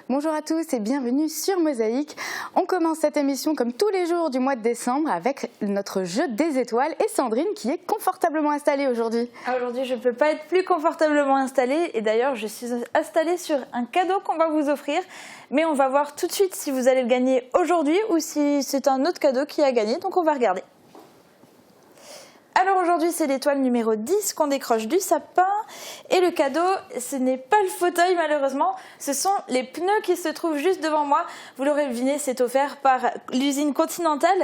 Bonjour à tous et bienvenue sur Mosaïque. On commence cette émission comme tous les jours du mois de décembre avec notre jeu des étoiles et Sandrine qui est confortablement installée aujourd'hui. Aujourd'hui, je ne peux pas être plus confortablement installée et d'ailleurs, je suis installée sur un cadeau qu'on va vous offrir. Mais on va voir tout de suite si vous allez le gagner aujourd'hui ou si c'est un autre cadeau qui a gagné, donc on va regarder. Alors aujourd'hui, c'est l'étoile numéro 10 qu'on décroche du sapin. Et le cadeau, ce n'est pas le fauteuil malheureusement, ce sont les pneus qui se trouvent juste devant moi. Vous l'aurez deviné, c'est offert par l'usine Continental.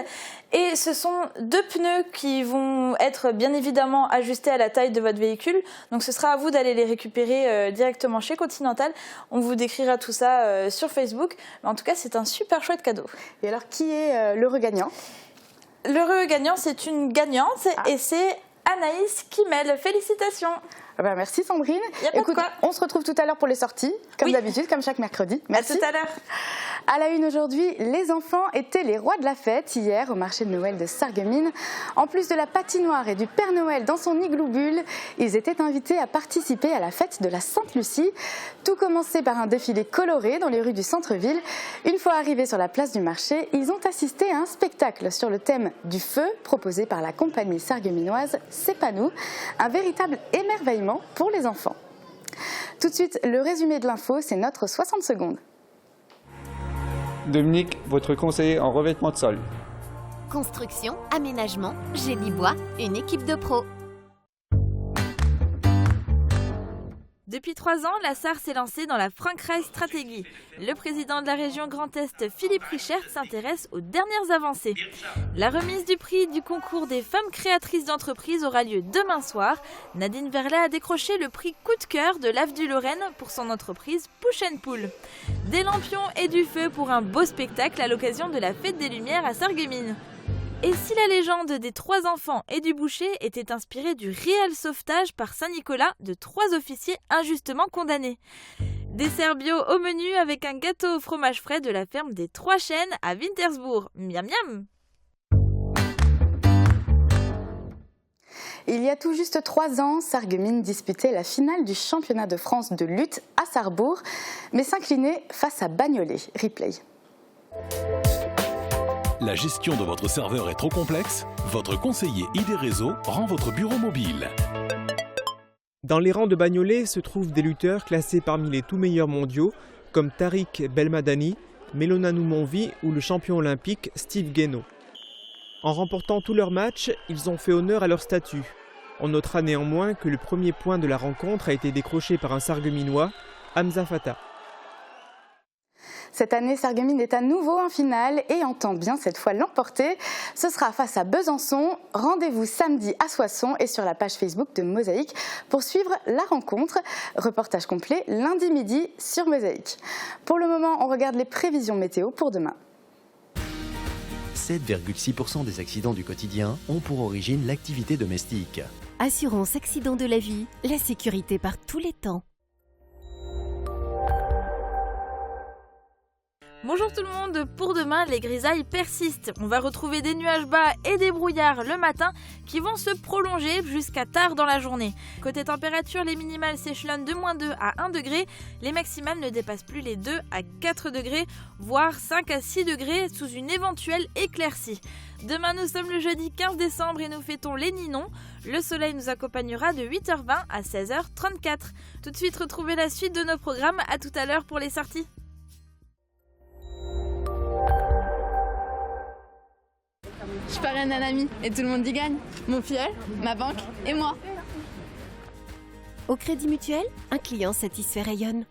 Et ce sont deux pneus qui vont être bien évidemment ajustés à la taille de votre véhicule. Donc ce sera à vous d'aller les récupérer directement chez Continental. On vous décrira tout ça sur Facebook. Mais en tout cas, c'est un super chouette cadeau. Et alors, qui est l'heureux gagnant ? L'heureux gagnant, c'est une gagnante et c'est Anaïs Kimel. Félicitations. Merci Sandrine. Écoute, on se retrouve tout à l'heure pour les sorties, comme d'habitude, comme chaque mercredi. Merci. À tout à l'heure. À la une aujourd'hui, les enfants étaient les rois de la fête hier au marché de Noël de Sarreguemines. En plus de la patinoire et du Père Noël dans son igloo bulle, ils étaient invités à participer à la fête de la Sainte-Lucie. Tout commençait par un défilé coloré dans les rues du centre-ville. Une fois arrivés sur la place du marché, ils ont assisté à un spectacle sur le thème du feu proposé par la compagnie sarregueminoise C'est pas nous. Un véritable émerveillement pour les enfants. Tout de suite, le résumé de l'info, c'est notre 60 secondes. Dominique, votre conseiller en revêtement de sol. Construction, aménagement, génie bois, une équipe de pros. Depuis 3 ans, la Sarre s'est lancée dans la Frankreich Stratégie. Le président de la région Grand Est, Philippe Richert, s'intéresse aux dernières avancées. La remise du prix du concours des femmes créatrices d'entreprise aura lieu demain soir. Nadine Verlet a décroché le prix coup de cœur de l'AF du Lorraine pour son entreprise Push & Pull. Des lampions et du feu pour un beau spectacle à l'occasion de la Fête des Lumières à Sarreguemines. Et si la légende des 3 enfants et du boucher était inspirée du réel sauvetage par Saint-Nicolas de 3 officiers injustement condamnés. Dessert bio au menu avec un gâteau au fromage frais de la ferme des 3 Chênes à Wintersbourg. Miam miam. Il y a tout juste 3 ans, Sarreguemines disputait la finale du championnat de France de lutte à Sarrebourg, mais s'inclinait face à Bagnolet. Replay. La gestion de votre serveur est trop complexe ? Votre conseiller ID Réseau rend votre bureau mobile. Dans les rangs de Bagnolet se trouvent des lutteurs classés parmi les tout meilleurs mondiaux, comme Tariq Belmadani, Melonanou Monvi ou le champion olympique Steve Guénaud. En remportant tous leurs matchs, ils ont fait honneur à leur statut. On notera néanmoins que le premier point de la rencontre a été décroché par un Sarregueminois, Hamza Fata. Cette année, Sarreguemines est à nouveau en finale et entend bien cette fois l'emporter. Ce sera face à Besançon. Rendez-vous samedi à Soissons et sur la page Facebook de Mosaïque pour suivre la rencontre. Reportage complet lundi midi sur Mosaïque. Pour le moment, on regarde les prévisions météo pour demain. 7,6% des accidents du quotidien ont pour origine l'activité domestique. Assurance accident de la vie, la sécurité par tous les temps. Bonjour tout le monde, pour demain les grisailles persistent. On va retrouver des nuages bas et des brouillards le matin qui vont se prolonger jusqu'à tard dans la journée. Côté température, les minimales s'échelonnent de -2 à 1 degré, les maximales ne dépassent plus les 2 à 4 degrés, voire 5 à 6 degrés sous une éventuelle éclaircie. Demain nous sommes le jeudi 15 décembre et nous fêtons les Ninons. Le soleil nous accompagnera de 8h20 à 16h34. Tout de suite retrouvez la suite de nos programmes, à tout à l'heure pour les sorties. Je parraine un ami et tout le monde y gagne. Mon filleul, ma banque et moi. Au Crédit Mutuel, un client satisfait rayonne.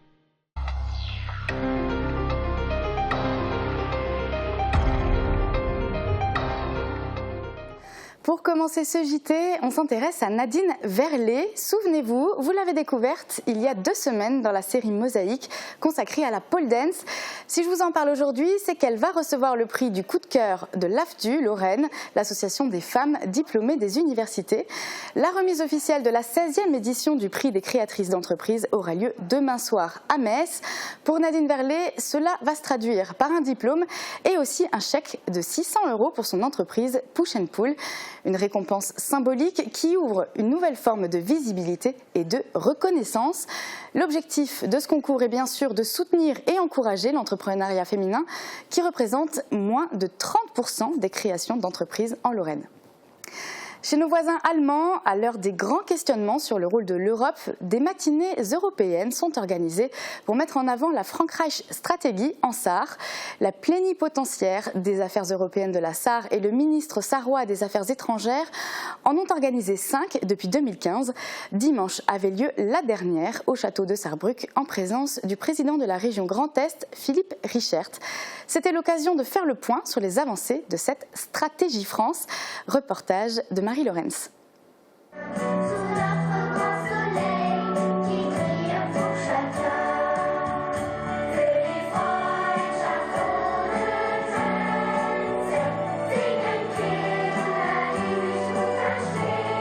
Pour commencer ce JT, on s'intéresse à Nadine Verlet. Souvenez-vous, vous l'avez découverte il y a 2 semaines dans la série Mosaïque consacrée à la pole dance. Si je vous en parle aujourd'hui, c'est qu'elle va recevoir le prix du coup de cœur de l'AFDU Lorraine, l'association des femmes diplômées des universités. La remise officielle de la 16e édition du prix des créatrices d'entreprise aura lieu demain soir à Metz. Pour Nadine Verlet, cela va se traduire par un diplôme et aussi un chèque de 600 € pour son entreprise Push & Pull. Une récompense symbolique qui ouvre une nouvelle forme de visibilité et de reconnaissance. L'objectif de ce concours est bien sûr de soutenir et encourager l'entrepreneuriat féminin qui représente moins de 30% des créations d'entreprises en Lorraine. Chez nos voisins allemands, à l'heure des grands questionnements sur le rôle de l'Europe, des matinées européennes sont organisées pour mettre en avant la Frankreich-Stratégie en Sarre. La plénipotentiaire des affaires européennes de la Sarre et le ministre sarrois des Affaires étrangères en ont organisé 5 depuis 2015. Dimanche avait lieu la dernière au château de Sarrebruck en présence du président de la région Grand Est, Philippe Richert. C'était l'occasion de faire le point sur les avancées de cette stratégie France. Reportage de Marie Lorenz.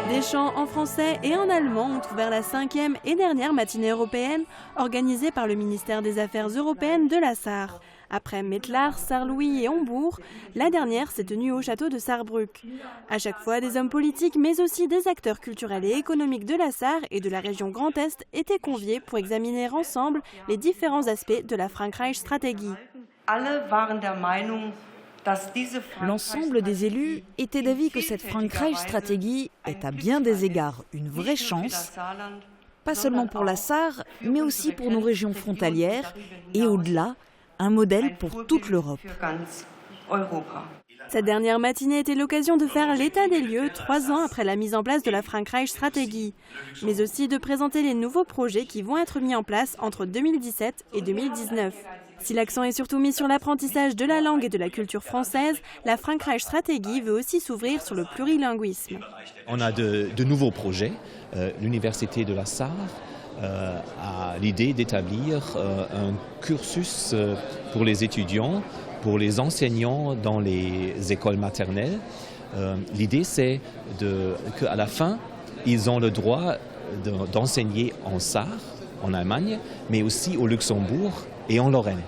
Des chants en français et en allemand ont ouvert la 5e et dernière matinée européenne organisée par le ministère des Affaires européennes de la Sarre. Après Mettlar, Sarre-Louis et Hombourg, la dernière s'est tenue au château de Sarrebruck. À chaque fois, des hommes politiques mais aussi des acteurs culturels et économiques de la Sarre et de la région Grand Est étaient conviés pour examiner ensemble les différents aspects de la Frankreich-Stratégie. L'ensemble des élus étaient d'avis que cette Frankreich-Stratégie est à bien des égards une vraie chance, pas seulement pour la Sarre, mais aussi pour nos régions frontalières et au-delà, un modèle pour toute l'Europe. Cette dernière matinée était l'occasion de faire l'état des lieux 3 ans après la mise en place de la Frankreich-Stratégie, mais aussi de présenter les nouveaux projets qui vont être mis en place entre 2017 et 2019. Si l'accent est surtout mis sur l'apprentissage de la langue et de la culture française, la Frankreich-Stratégie veut aussi s'ouvrir sur le plurilinguisme. On a de nouveaux projets. L'Université de la Sarre a l'idée d'établir un cursus pour les étudiants, pour les enseignants dans les écoles maternelles. L'idée, c'est qu'à la fin, ils ont le droit d'enseigner en Sarre, en Allemagne, mais aussi au Luxembourg et en Lorraine.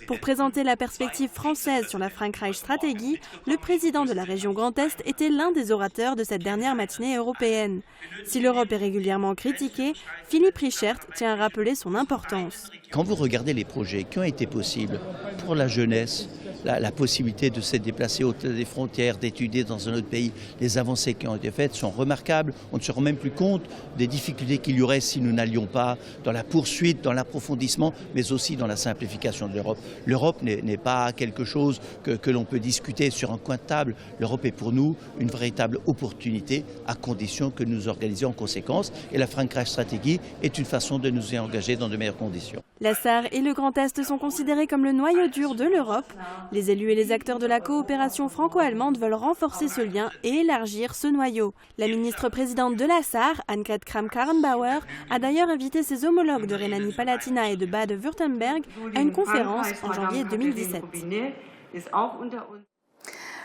Pour présenter la perspective française sur la Frankreich-Stratégie, le président de la région Grand Est était l'un des orateurs de cette dernière matinée européenne. Si l'Europe est régulièrement critiquée, Philippe Richert tient à rappeler son importance. Quand vous regardez les projets qui ont été possibles pour la jeunesse, la possibilité de se déplacer au-delà des frontières, d'étudier dans un autre pays, les avancées qui ont été faites sont remarquables. On ne se rend même plus compte des difficultés qu'il y aurait si nous n'allions pas dans la poursuite, dans l'approfondissement, mais aussi dans la simplification de l'Europe. L'Europe n'est pas quelque chose que l'on peut discuter sur un coin de table. L'Europe est pour nous une véritable opportunité à condition que nous organisions en conséquence. Et la Frankreich-Stratégie est une façon de nous y engager dans de meilleures conditions. La Sarre et le Grand Est sont considérés comme le noyau dur de l'Europe. Les élus et les acteurs de la coopération franco-allemande veulent renforcer ce lien et élargir ce noyau. La ministre-présidente de la Sarre, Annegret Kramp-Karrenbauer, a d'ailleurs invité ses homologues de Rhénanie-Palatinat et de Bade-Württemberg à une conférence en janvier 2017.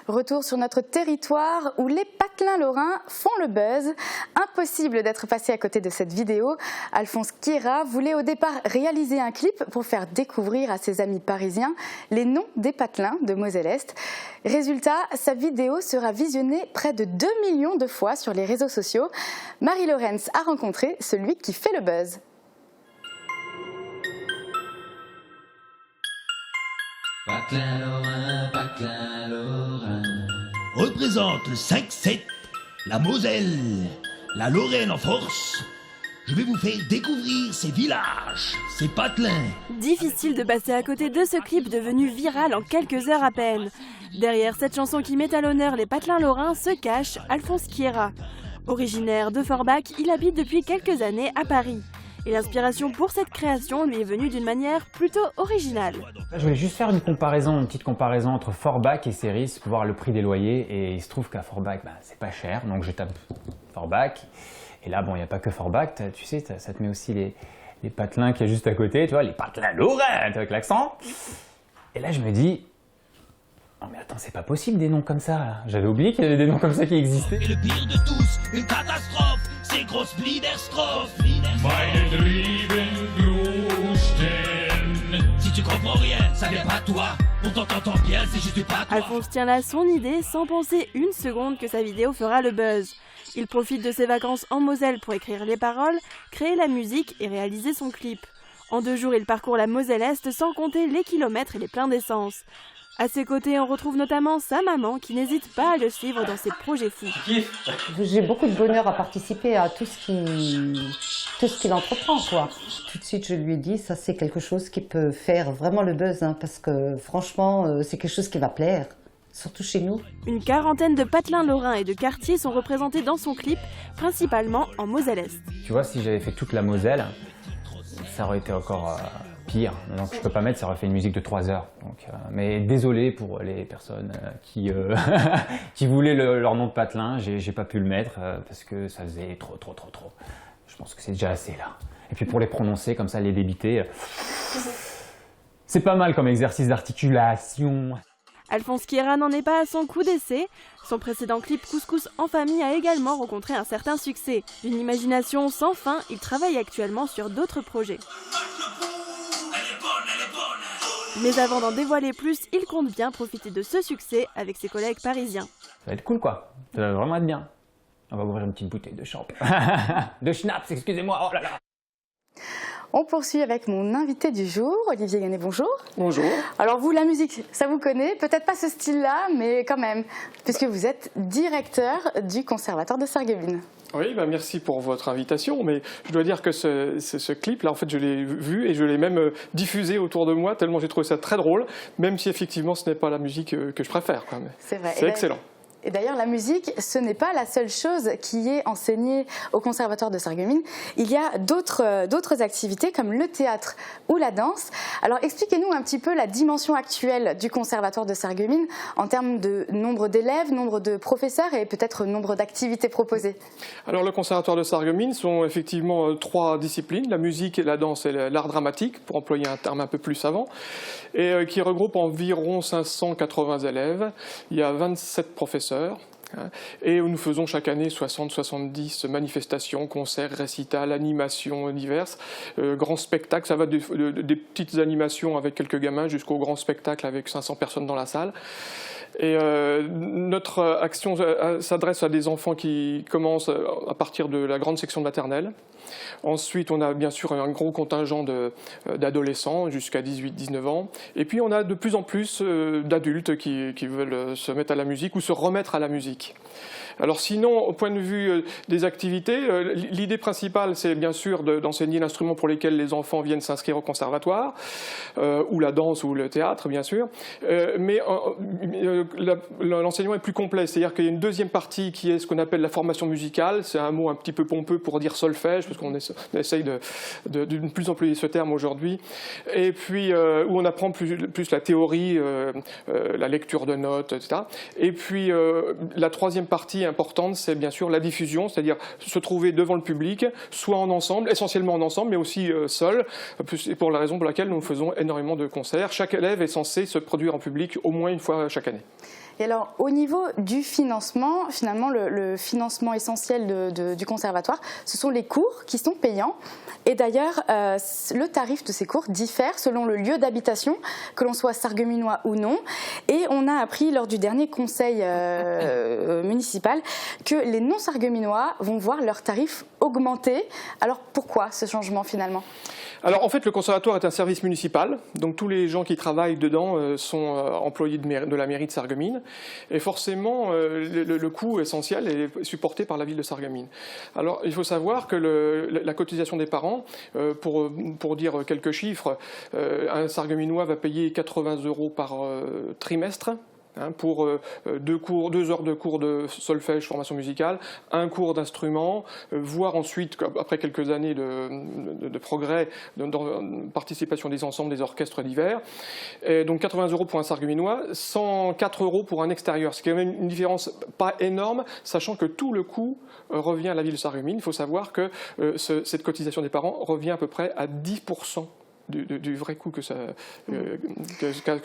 Retour sur notre territoire où les patelins lorrains font le buzz. Impossible d'être passé à côté de cette vidéo. Alphonse Chiera voulait au départ réaliser un clip pour faire découvrir à ses amis parisiens les noms des patelins de Moselle-Est. Résultat, sa vidéo sera visionnée près de 2 millions de fois sur les réseaux sociaux. Marie Lorenz a rencontré celui qui fait le buzz. Patelin lorrain, patelin lorrain. Représente le 5-7, la Moselle, la Lorraine en force. Je vais vous faire découvrir ces villages, ces patelins. Difficile de passer à côté de ce clip devenu viral en quelques heures à peine. Derrière cette chanson qui met à l'honneur les patelins lorrains se cache Alphonse Chiera. Originaire de Forbach, il habite depuis quelques années à Paris. Et l'inspiration pour cette création lui est venue d'une manière plutôt originale. Là, je voulais juste faire une petite comparaison entre Forbach et Ceris pour voir le prix des loyers. Et il se trouve qu'à Forbach, c'est pas cher, donc je tape Forbach. Et là, bon, il n'y a pas que Forbach, tu sais, ça te met aussi les patelins qui est juste à côté, tu vois, les patelins lorrains avec l'accent. Et là, je me dis, non mais attends, c'est pas possible des noms comme ça, là. J'avais oublié qu'il y avait des noms comme ça qui existaient. Et le pire de tous, une catastrophe, c'est grosse Bliederstrophe. Si tu comprends rien, ça vient pas de toi. On t'entend bien, c'est juste pas toi. Alphonse tient là son idée sans penser une seconde que sa vidéo fera le buzz. Il profite de ses vacances en Moselle pour écrire les paroles, créer la musique et réaliser son clip. En 2 jours, il parcourt la Moselle-Est sans compter les kilomètres et les pleins d'essence. À ses côtés, on retrouve notamment sa maman qui n'hésite pas à le suivre dans ses projets fous. J'ai beaucoup de bonheur à participer à tout ce qu'il entreprend, quoi. Tout de suite, je lui ai dit, ça c'est quelque chose qui peut faire vraiment le buzz, hein, parce que franchement, c'est quelque chose qui va plaire. Surtout chez nous. Une quarantaine de patelins lorrains et de quartiers sont représentés dans son clip, principalement en Moselle-Est. Tu vois, si j'avais fait toute la Moselle, ça aurait été encore pire. Donc je peux pas mettre, ça aurait fait une musique de 3 heures. Donc, mais désolé pour les personnes qui voulaient leur nom de patelin, j'ai pas pu le mettre parce que ça faisait trop. Je pense que c'est déjà assez là. Et puis pour les prononcer, comme ça, les débiter, c'est pas mal comme exercice d'articulation. Alphonse Kira n'en est pas à son coup d'essai. Son précédent clip Couscous en famille a également rencontré un certain succès. D'une imagination sans fin, il travaille actuellement sur d'autres projets. Mais avant d'en dévoiler plus, il compte bien profiter de ce succès avec ses collègues parisiens. Ça va être cool quoi, ça va vraiment être bien. On va ouvrir une petite bouteille de champ. De schnapps, excusez-moi, oh là là. On poursuit avec mon invité du jour, Olivier Gannet, bonjour. Bonjour. Alors vous, la musique, ça vous connaît, peut-être pas ce style-là, mais quand même, puisque vous êtes directeur du Conservatoire de Sarreguemines. Oui, merci pour votre invitation, mais je dois dire que ce clip-là, en fait, je l'ai vu et je l'ai même diffusé autour de moi, tellement j'ai trouvé ça très drôle, même si effectivement ce n'est pas la musique que je préfère. C'est vrai. C'est excellent. Et d'ailleurs, la musique, ce n'est pas la seule chose qui est enseignée au Conservatoire de Sarreguemines. Il y a d'autres activités comme le théâtre ou la danse. Alors, expliquez-nous un petit peu la dimension actuelle du Conservatoire de Sarreguemines en termes de nombre d'élèves, nombre de professeurs et peut-être nombre d'activités proposées. Alors, le Conservatoire de Sarreguemines sont effectivement 3 disciplines, la musique, la danse et l'art dramatique, pour employer un terme un peu plus savant, et qui regroupe environ 580 élèves. Il y a 27 professeurs. Et nous faisons chaque année 60-70 manifestations, concerts, récitals, animations diverses, grands spectacles, ça va des petites animations avec quelques gamins jusqu'au grand spectacle avec 500 personnes dans la salle. Et notre action s'adresse à des enfants qui commencent à partir de la grande section de maternelle. Ensuite, on a bien sûr un gros contingent d'adolescents jusqu'à 18-19 ans. Et puis, on a de plus en plus d'adultes qui veulent se mettre à la musique ou se remettre à la musique. Alors sinon, au point de vue des activités, l'idée principale, c'est bien sûr d'enseigner l'instrument pour lequel les enfants viennent s'inscrire au conservatoire, ou la danse ou le théâtre, bien sûr. Mais l'enseignement est plus complet, c'est-à-dire qu'il y a une deuxième partie qui est ce qu'on appelle la formation musicale. C'est un mot un petit peu pompeux pour dire solfège, parce qu'on essaye de ne plus employer ce terme aujourd'hui. Et puis, où on apprend plus la théorie, la lecture de notes, etc. Et puis, la troisième partie importante, c'est bien sûr la diffusion, c'est-à-dire se trouver devant le public, soit en ensemble, essentiellement en ensemble, mais aussi seul, pour la raison pour laquelle nous faisons énormément de concerts. Chaque élève est censé se produire en public au moins une fois chaque année. Et alors, au niveau du financement, finalement, le financement essentiel du conservatoire, ce sont les cours qui sont payants. Et d'ailleurs, le tarif de ces cours diffère selon le lieu d'habitation, que l'on soit sarregueminois ou non. Et on a appris lors du dernier conseil municipal que les non-sarregueminois vont voir leurs tarifs augmenter. Alors, pourquoi ce changement finalement ? Alors en fait, le conservatoire est un service municipal, donc tous les gens qui travaillent dedans sont employés de la mairie de Sarreguemines, et forcément le coût essentiel est supporté par la ville de Sarreguemines. Alors il faut savoir que la cotisation des parents, pour dire quelques chiffres, un Sarregueminois va payer 80 € par trimestre. pour 2 heures de cours de solfège, formation musicale, 1 cours d'instrument, voire ensuite, après quelques années de progrès, de participation des ensembles, des orchestres d'hiver. Donc 80 € pour un Sarregueminois, 104 € pour un extérieur, ce qui est quand même une différence pas énorme, sachant que tout le coût revient à la ville de Sarreguemines. Il faut savoir que cette cotisation des parents revient à peu près à 10% du vrai coût que ça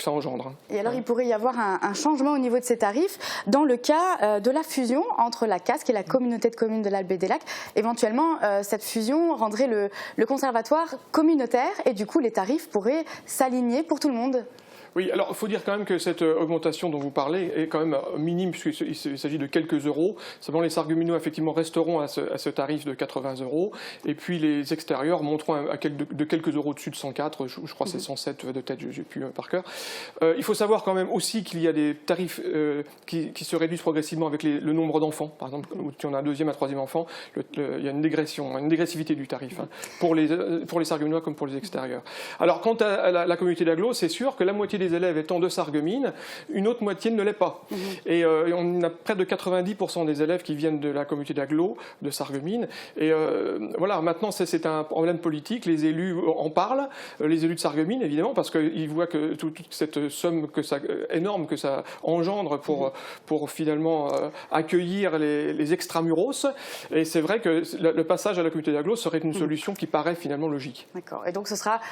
engendre. Et alors, il pourrait y avoir un changement au niveau de ces tarifs dans le cas de la fusion entre la CASC et la communauté de communes de l'Albe des Lacs. Éventuellement, cette fusion rendrait le conservatoire communautaire et du coup, les tarifs pourraient s'aligner pour tout le monde. Oui, alors il faut dire quand même que cette augmentation dont vous parlez est quand même minime puisqu'il s'agit de quelques euros. Simplement, les Sarregueminois effectivement resteront à ce tarif de 80 € et puis les extérieurs monteront de quelques euros au-dessus de 104, je crois que c'est 107 de tête, j'ai plus par cœur. Il faut savoir quand même aussi qu'il y a des tarifs qui se réduisent progressivement avec le nombre d'enfants. Par exemple, si on a un 2e, un 3e enfant, il y a une dégressivité du tarif pour les Sarregueminois comme pour les extérieurs. Alors quant à la communauté d'agglo, c'est sûr que la moitié des élèves étant de Sarreguemines, une autre moitié ne l'est pas. Et on a près de 90% des élèves qui viennent de la communauté d'agglo, de Sarreguemines. Et voilà, maintenant c'est un problème politique, les élus en parlent, les élus de Sarreguemines évidemment, parce qu'ils voient que toute cette somme énorme que ça engendre pour finalement accueillir les extramuros. Et c'est vrai que le passage à la communauté d'agglo serait une solution qui paraît finalement logique. D'accord, et donc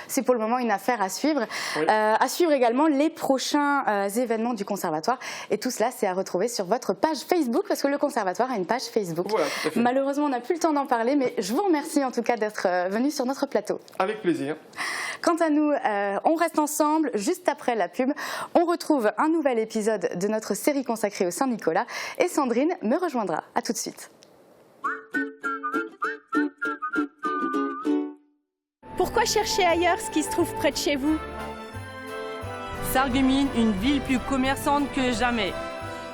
c'est pour le moment une affaire à suivre. Oui. À suivre également les prochains événements du conservatoire. Et tout cela, c'est à retrouver sur votre page Facebook, parce que le conservatoire a une page Facebook. Voilà, tout à fait. Malheureusement, on n'a plus le temps d'en parler, mais je vous remercie en tout cas d'être venu sur notre plateau. Avec plaisir. Quant à nous, on reste ensemble. Juste après la pub, on retrouve un nouvel épisode de notre série consacrée au Saint-Nicolas. Et Sandrine me rejoindra. À tout de suite. Pourquoi chercher ailleurs ce qui se trouve près de chez vous ? Sarreguemines, une ville plus commerçante que jamais.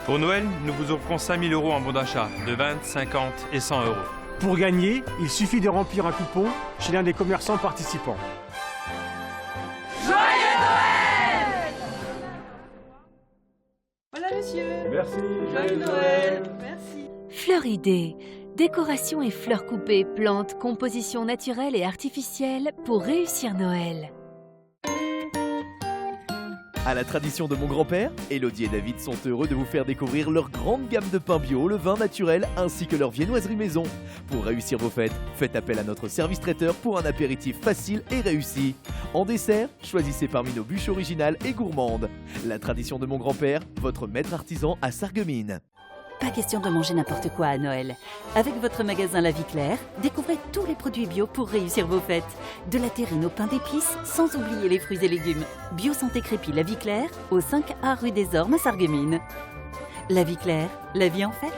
Pour Noël, nous vous offrons 5 000 € en bon d'achat, de 20, 50 et 100 €. Pour gagner, il suffit de remplir un coupon chez l'un des commerçants participants. Joyeux Noël! Voilà monsieur. Merci. Joyeux Noël. Merci. Fleuridée. Décoration et fleurs coupées, plantes, composition naturelle et artificielle pour réussir Noël. À la tradition de mon grand-père, Elodie et David sont heureux de vous faire découvrir leur grande gamme de pains bio, le vin naturel ainsi que leur viennoiserie maison. Pour réussir vos fêtes, faites appel à notre service traiteur pour un apéritif facile et réussi. En dessert, choisissez parmi nos bûches originales et gourmandes. La tradition de mon grand-père, votre maître artisan à Sarreguemines. Pas question de manger n'importe quoi à Noël. Avec votre magasin La Vie Claire, découvrez tous les produits bio pour réussir vos fêtes. De la terrine au pain d'épices, sans oublier les fruits et légumes. Bio Santé Crépi La Vie Claire, au 5A rue des Ormes à Sarreguemines. La Vie Claire, la vie en fête.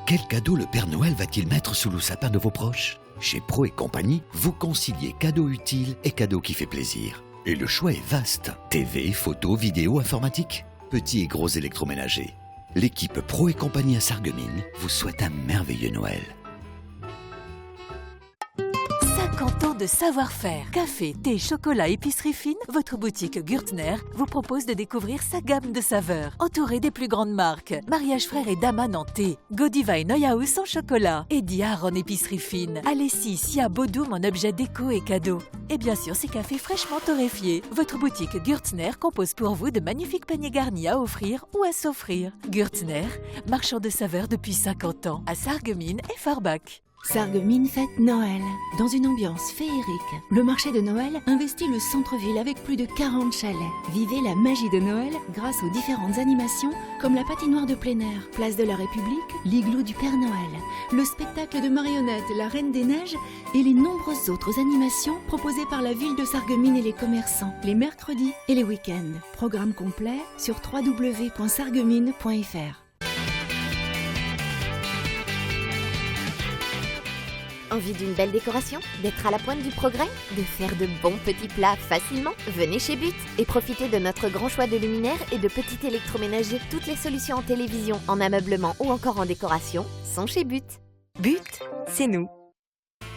Quel cadeau le Père Noël va-t-il mettre sous le sapin de vos proches ? Chez Pro & Compagnie, vous conciliez cadeau utile et cadeau qui fait plaisir. Et le choix est vaste. TV, photos, vidéos, informatique, petits et gros électroménagers. L'équipe Pro & Compagnie à Sarreguemines vous souhaite un merveilleux Noël. 50 ans de savoir-faire. Café, thé, chocolat, épicerie fine, votre boutique Gürtner vous propose de découvrir sa gamme de saveurs. Entourée des plus grandes marques, Mariage Frères et Daman en thé, Godiva et Neuhaus en chocolat, et Diar en épicerie fine, Alessi, Sia, Bodum en objets déco et cadeaux. Et bien sûr, ces cafés fraîchement torréfiés. Votre boutique Gürtner compose pour vous de magnifiques paniers garnis à offrir ou à s'offrir. Gürtner, marchand de saveurs depuis 50 ans, à Sarreguemines et Forbach. Sarreguemines fête Noël, dans une ambiance féerique. Le marché de Noël investit le centre-ville avec plus de 40 chalets. Vivez la magie de Noël grâce aux différentes animations comme la patinoire de plein air, place de la République, l'igloo du Père Noël, le spectacle de marionnettes La Reine des Neiges et les nombreuses autres animations proposées par la ville de Sarreguemines et les commerçants, les mercredis et les week-ends. Programme complet sur www.sarreguemines.fr. Envie d'une belle décoration? D'être à la pointe du progrès? De faire de bons petits plats facilement? Venez chez But et profitez de notre grand choix de luminaires et de petits électroménagers. Toutes les solutions en télévision, en ameublement ou encore en décoration sont chez But. But, c'est nous.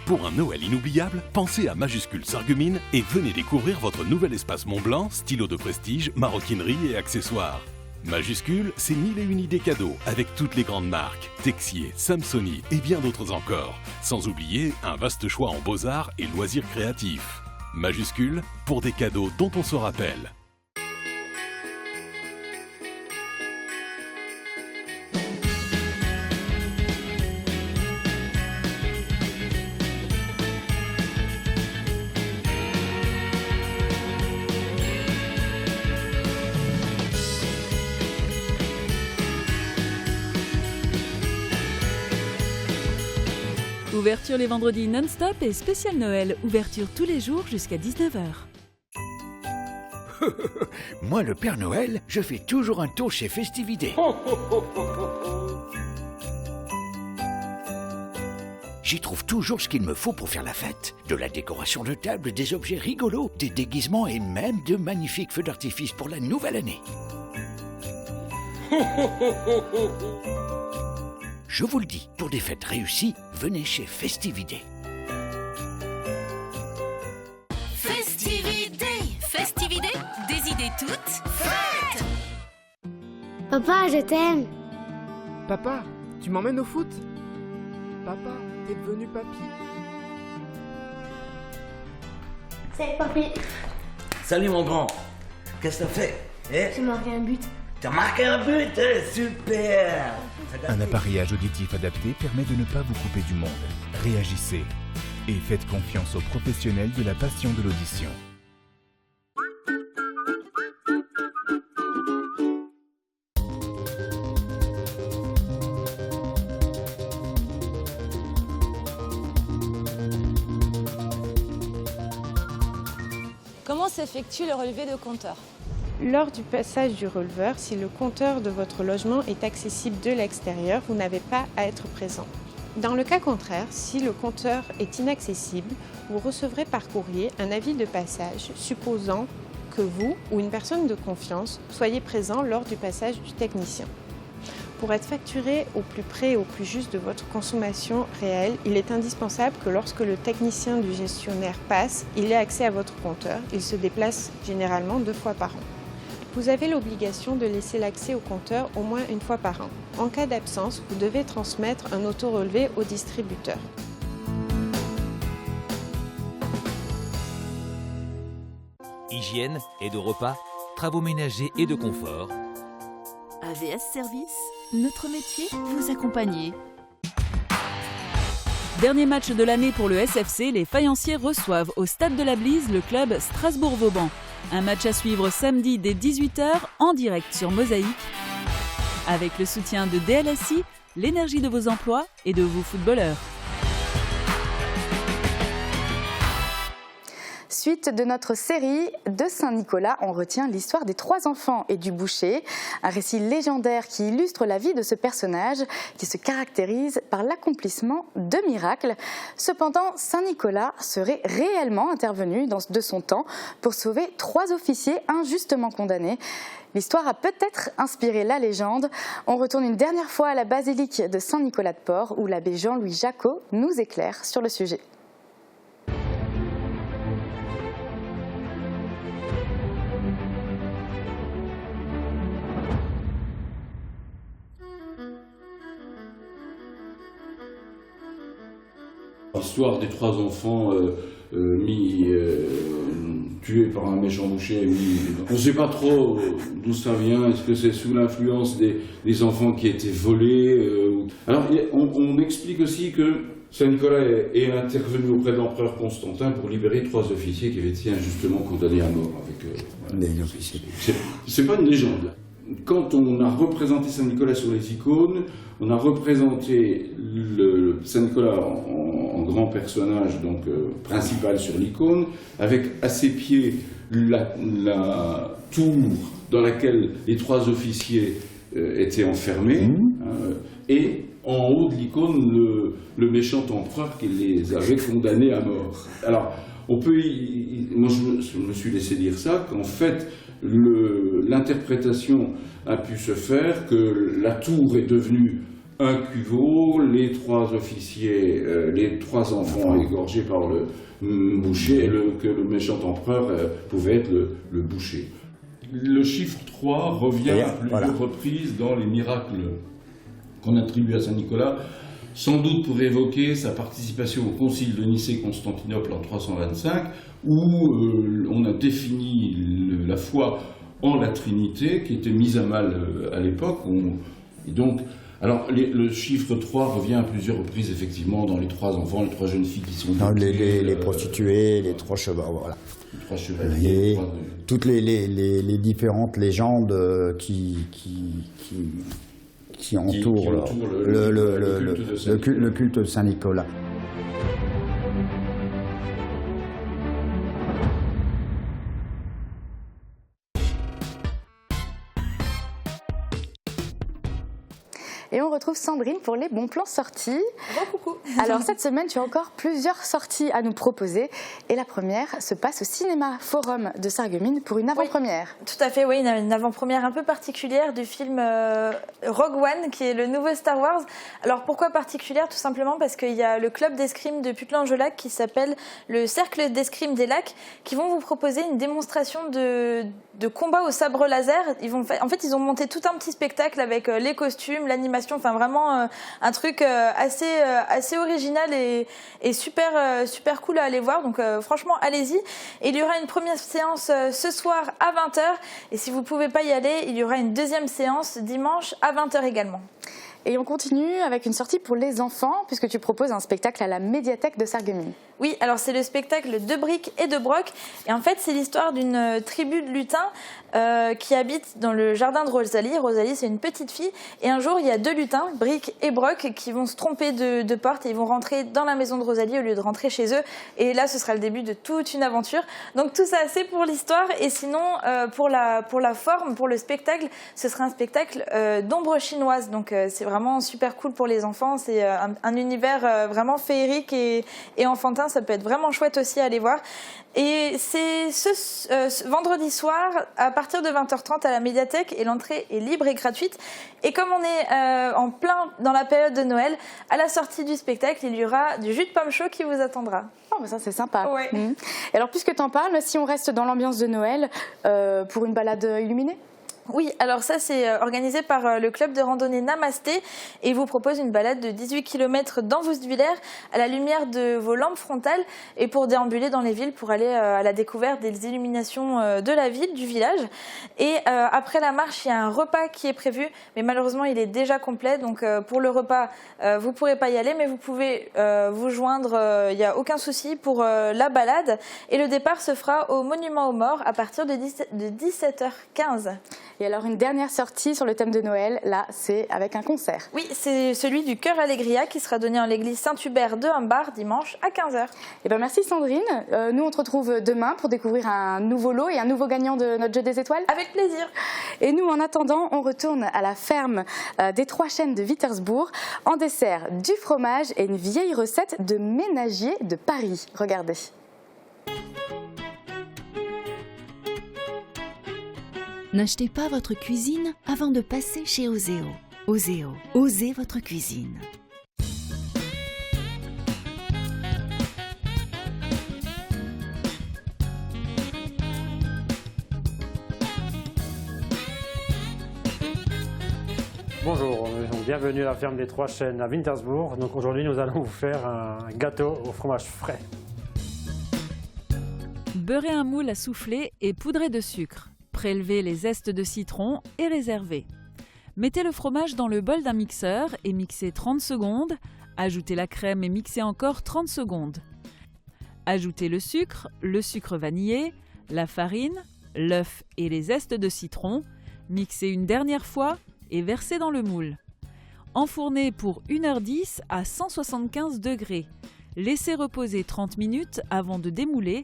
Pour un Noël inoubliable, pensez à Majuscule Sarreguemines et venez découvrir votre nouvel espace Montblanc, stylo de prestige, maroquinerie et accessoires. Majuscule, c'est 1001 idées cadeaux avec toutes les grandes marques, Texier, Samsonite et bien d'autres encore. Sans oublier un vaste choix en beaux-arts et loisirs créatifs. Majuscule, pour des cadeaux dont on se rappelle. Ouverture les vendredis non-stop et spécial Noël. Ouverture tous les jours jusqu'à 19h. Moi, le Père Noël, je fais toujours un tour chez Festivité. J'y trouve toujours ce qu'il me faut pour faire la fête. De la décoration de table, des objets rigolos, des déguisements et même de magnifiques feux d'artifice pour la nouvelle année. Je vous le dis, pour des fêtes réussies, venez chez Festivité. Festivité, Festivité, des idées toutes faites. Papa, je t'aime. Papa, tu m'emmènes au foot? Papa, t'es devenu papy. C'est papy. Salut mon grand. Qu'est-ce que t'as fait? J'ai marqué un but. T'as marqué un but? Super. Un appareillage auditif adapté permet de ne pas vous couper du monde. Réagissez et faites confiance aux professionnels de la passion de l'audition. Comment s'effectue le relevé de compteur? Lors du passage du releveur, si le compteur de votre logement est accessible de l'extérieur, vous n'avez pas à être présent. Dans le cas contraire, si le compteur est inaccessible, vous recevrez par courrier un avis de passage supposant que vous ou une personne de confiance soyez présent lors du passage du technicien. Pour être facturé au plus près et au plus juste de votre consommation réelle, il est indispensable que lorsque le technicien du gestionnaire passe, il ait accès à votre compteur. Il se déplace généralement 2 fois par an. Vous avez l'obligation de laisser l'accès au compteur au moins 1 fois par an. En cas d'absence, vous devez transmettre un auto-relevé au distributeur. Hygiène, aide au repas, travaux ménagers et de confort. AVS Service, notre métier, vous accompagner. Dernier match de l'année pour le SFC, les faïenciers reçoivent au Stade de la Blise le club Strasbourg-Vauban. Un match à suivre samedi dès 18h en direct sur Mosaïque. Avec le soutien de DLSI, l'énergie de vos emplois et de vos footballeurs. Suite de notre série de Saint-Nicolas, on retient l'histoire des 3 enfants et du boucher, un récit légendaire qui illustre la vie de ce personnage qui se caractérise par l'accomplissement de miracles. Cependant, Saint-Nicolas serait réellement intervenu de son temps pour sauver 3 officiers injustement condamnés. L'histoire a peut-être inspiré la légende. On retourne une dernière fois à la basilique de Saint-Nicolas-de-Port où l'abbé Jean-Louis Jacot nous éclaire sur le sujet. L'histoire des 3 enfants tués par un méchant boucher. On ne sait pas trop d'où ça vient. Est-ce que c'est sous l'influence des enfants qui étaient volés Alors, on explique aussi que Saint-Nicolas est intervenu auprès de l'empereur Constantin pour libérer 3 officiers qui avaient été injustement condamnés à mort. C'est pas une légende. Quand on a représenté Saint-Nicolas sur les icônes, on a représenté le Saint-Nicolas en grand personnage, donc principal sur l'icône, avec à ses pieds la tour dans laquelle les 3 officiers étaient enfermés, et en haut de l'icône, le méchant empereur qui les avait condamnés à mort. Alors, moi je me suis laissé dire ça, qu'en fait, l'interprétation a pu se faire que la tour est devenue un cuveau, les 3 officiers, les 3 enfants égorgés par le boucher, que le méchant empereur pouvait être le boucher. Le chiffre 3 revient à plusieurs reprises dans les miracles qu'on attribue à Saint Nicolas, sans doute pour évoquer sa participation au concile de Nicée-Constantinople en 325, où on a défini la foi en la Trinité, qui était mise à mal à l'époque. Et donc, alors, le chiffre 3 revient à plusieurs reprises, effectivement, dans les 3 enfants, les 3 jeunes filles qui sont... Les prostituées, les 3 chevaliers, voilà. Les 3 chevaliers. Toutes les différentes légendes qui entourent le culte de Saint-Nicolas. Et on retrouve Sandrine pour les bons plans sortis. Coucou. Alors cette semaine, tu as encore plusieurs sorties à nous proposer. Et la première se passe au Cinéma Forum de Sarreguemines pour une avant-première. Oui, tout à fait, oui, une avant-première un peu particulière du film Rogue One, qui est le nouveau Star Wars. Alors pourquoi particulière? Tout simplement parce qu'il y a le club d'escrime de Putelange-au-Lac qui s'appelle le Cercle d'escrime des Lacs, qui vont vous proposer une démonstration de combat au sabre laser. En fait, ils ont monté tout un petit spectacle avec les costumes, l'animation, enfin vraiment un truc assez original et super cool à aller voir. Donc franchement, allez-y. Et il y aura une première séance ce soir à 20h. Et si vous ne pouvez pas y aller, il y aura une deuxième séance dimanche à 20h également. Et on continue avec une sortie pour les enfants, puisque tu proposes un spectacle à la médiathèque de Sarreguemines. Oui, alors c'est le spectacle de Bric et de Broc. Et en fait, c'est l'histoire d'une tribu de lutins qui habitent dans le jardin de Rosalie. Rosalie, c'est une petite fille. Et un jour, il y a 2 lutins, Bric et Broc, qui vont se tromper de porte et ils vont rentrer dans la maison de Rosalie au lieu de rentrer chez eux. Et là, ce sera le début de toute une aventure. Donc tout ça, c'est pour l'histoire. Et sinon, pour la forme, pour le spectacle, ce sera un spectacle d'ombre chinoise. Donc c'est vraiment super cool pour les enfants. C'est un univers vraiment féerique et enfantin. Ça peut être vraiment chouette aussi à aller voir. Et c'est ce vendredi soir à partir de 20h30 à la médiathèque, et l'entrée est libre et gratuite. Et comme on est en plein dans la période de Noël, à la sortie du spectacle, il y aura du jus de pomme chaud qui vous attendra. Oh, mais ça c'est sympa. Ouais. Et alors puisque tu en parles, si on reste dans l'ambiance de Noël, pour une balade illuminée? Oui, alors ça c'est organisé par le club de randonnée Namasté et il vous propose une balade de 18 km dans Woustvillers à la lumière de vos lampes frontales et pour déambuler dans les villes pour aller à la découverte des illuminations de la ville, du village. Et après la marche, il y a un repas qui est prévu, mais malheureusement il est déjà complet, donc pour le repas vous ne pourrez pas y aller, mais vous pouvez vous joindre, il n'y a aucun souci pour la balade. Et le départ se fera au Monument aux Morts à partir de 17h15. Et alors une dernière sortie sur le thème de Noël, là c'est avec un concert. Oui, c'est celui du Chœur Allegria qui sera donné en l'église Saint-Hubert de Humbar dimanche à 15h. Et ben merci Sandrine, nous on te retrouve demain pour découvrir un nouveau lot et un nouveau gagnant de notre jeu des étoiles. Avec plaisir. Et nous en attendant, on retourne à la ferme des 3 chênes de Wittersbourg. En dessert, du fromage et une vieille recette de ménagier de Paris. Regardez. N'achetez pas votre cuisine avant de passer chez Oseo. Oseo, osez votre cuisine. Bonjour, bienvenue à la ferme des 3 chênes à Wittersbourg. Donc aujourd'hui, nous allons vous faire un gâteau au fromage frais. Beurrez un moule à souffler et poudrez de sucre. Prélevez les zestes de citron et réservez. Mettez le fromage dans le bol d'un mixeur et mixez 30 secondes. Ajoutez la crème et mixez encore 30 secondes. Ajoutez le sucre vanillé, la farine, l'œuf et les zestes de citron. Mixez une dernière fois et versez dans le moule. Enfournez pour 1h10 à 175 degrés. Laissez reposer 30 minutes avant de démouler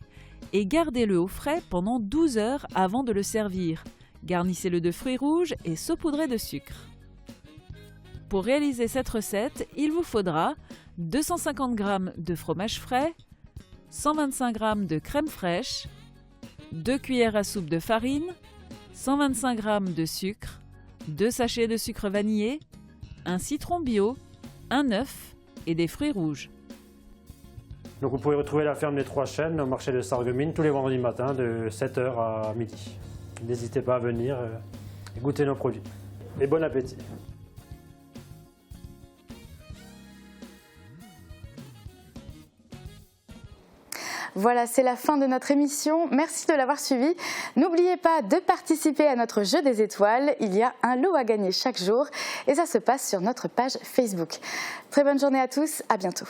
et gardez-le au frais pendant 12 heures avant de le servir. Garnissez-le de fruits rouges et saupoudrez de sucre. Pour réaliser cette recette, il vous faudra 250 g de fromage frais, 125 g de crème fraîche, 2 cuillères à soupe de farine, 125 g de sucre, 2 sachets de sucre vanillé, un citron bio, un œuf et des fruits rouges. Donc vous pouvez retrouver la ferme des Trois Chênes au marché de Sarreguemines tous les vendredis matins de 7h à midi. N'hésitez pas à venir et goûter nos produits. Et bon appétit! Voilà, c'est la fin de notre émission. Merci de l'avoir suivi. N'oubliez pas de participer à notre jeu des étoiles. Il y a un lot à gagner chaque jour et ça se passe sur notre page Facebook. Très bonne journée à tous, à bientôt.